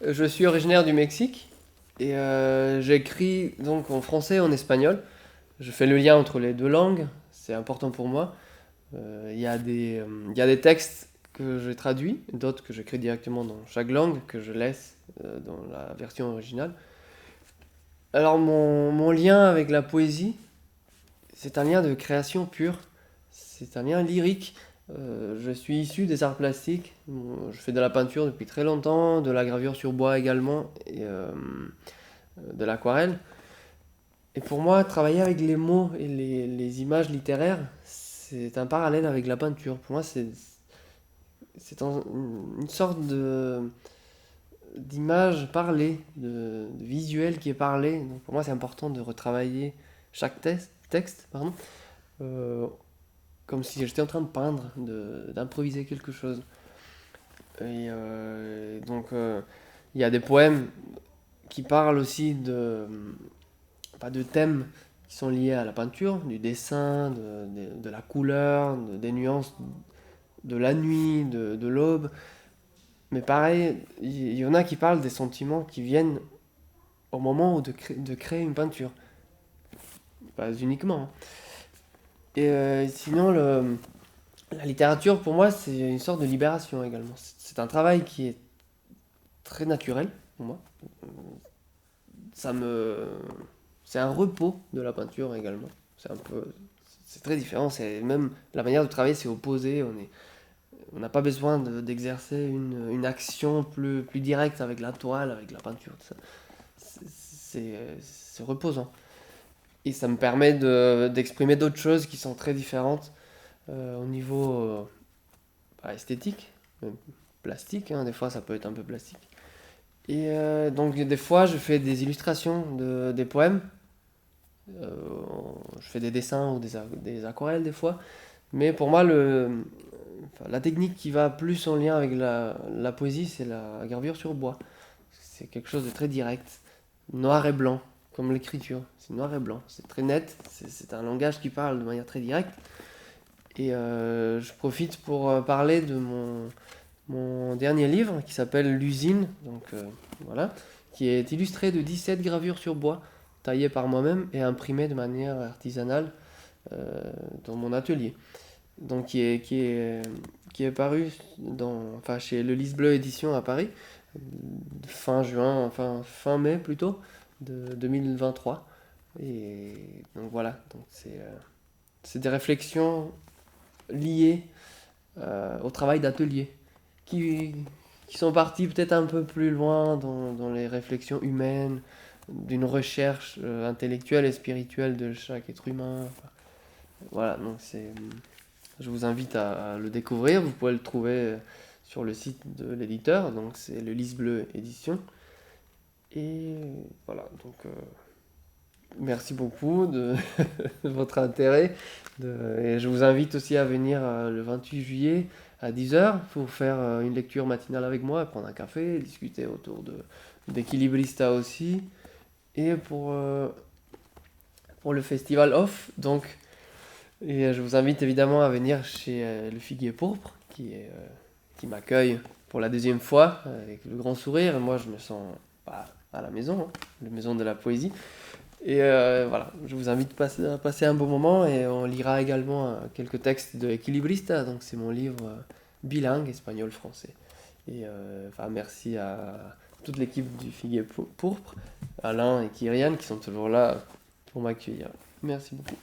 Je suis originaire du Mexique et j'écris donc en français et en espagnol. Je fais le lien entre les deux langues, c'est important pour moi. Il y a des textes que je traduis, d'autres que j'écris directement dans chaque langue, que je laisse dans la version originale. Alors mon lien avec la poésie, c'est un lien de création pure, c'est un lien lyrique. Je suis issu des arts plastiques, je fais de la peinture depuis très longtemps, de la gravure sur bois également, et de l'aquarelle. Et pour moi, travailler avec les mots et les images littéraires, c'est un parallèle avec la peinture. Pour moi, une sorte d'image parlée, de visuel qui est parlé. Donc pour moi, c'est important de retravailler chaque texte, pardon, euh, comme si j'étais en train de peindre, d'improviser quelque chose. Il y a des poèmes qui parlent aussi pas de thèmes qui sont liés à la peinture, du dessin, de la couleur, des nuances de la nuit, de l'aube. Mais pareil, il y en a qui parlent des sentiments qui viennent au moment de créer une peinture. Pas uniquement, hein. Et sinon, la littérature, pour moi, c'est une sorte de libération également. C'est un travail qui est très naturel pour moi. Ça me... C'est un repos de la peinture également. C'est un peu... C'est très différent. C'est même la manière de travailler, c'est opposé. On n'a pas besoin d'exercer action plus directe avec la toile, avec la peinture. Tout ça. C'est reposant. Et ça me permet d'exprimer d'autres choses qui sont très différentes au niveau pas esthétique, même plastique, hein. Des fois, ça peut être un peu plastique. Et donc, des fois, je fais des illustrations des poèmes. Euh, je fais des dessins ou des aquarelles des fois. Mais pour moi, la technique qui va plus en lien avec la poésie, c'est la gravure sur bois. C'est quelque chose de très direct, noir et blanc, comme l'écriture. C'est noir et blanc, c'est très net, c'est un langage qui parle de manière très directe. Et je profite pour parler de mon dernier livre qui s'appelle L'usine, donc voilà, qui est illustré de 17 gravures sur bois, taillées par moi-même et imprimées de manière artisanale euh, dans mon atelier. Donc qui est paru enfin, chez Le Lys Bleu Édition à Paris, fin juin, enfin fin mai plutôt, de 2023. Et donc voilà, donc c'est des réflexions liées au travail d'atelier, qui, qui sont parties peut-être un peu plus loin dans les réflexions humaines, d'une recherche intellectuelle et spirituelle de chaque être humain. Enfin, voilà, donc je vous invite à le découvrir. Vous pouvez le trouver sur le site de l'éditeur, donc c'est le Lys Bleu Édition. Et voilà, donc merci beaucoup de votre intérêt. Et je vous invite aussi à venir le 28 juillet à 10 heures pour faire une lecture matinale avec moi, prendre un café, discuter autour d'Equilibrista aussi. Et pour le festival Off, donc, et je vous invite évidemment à venir chez le Figuier Pourpre, qui m'accueille pour la deuxième fois avec le grand sourire. Et moi, je me sens bah, à la maison, hein, la maison de la poésie. Et voilà, je vous invite à passer un bon moment et on lira également quelques textes de Equilibrista, donc c'est mon livre bilingue, espagnol-français. Et enfin, merci à toute l'équipe du Figuier Pourpre, Alain et Kyrian qui sont toujours là pour m'accueillir. Merci beaucoup.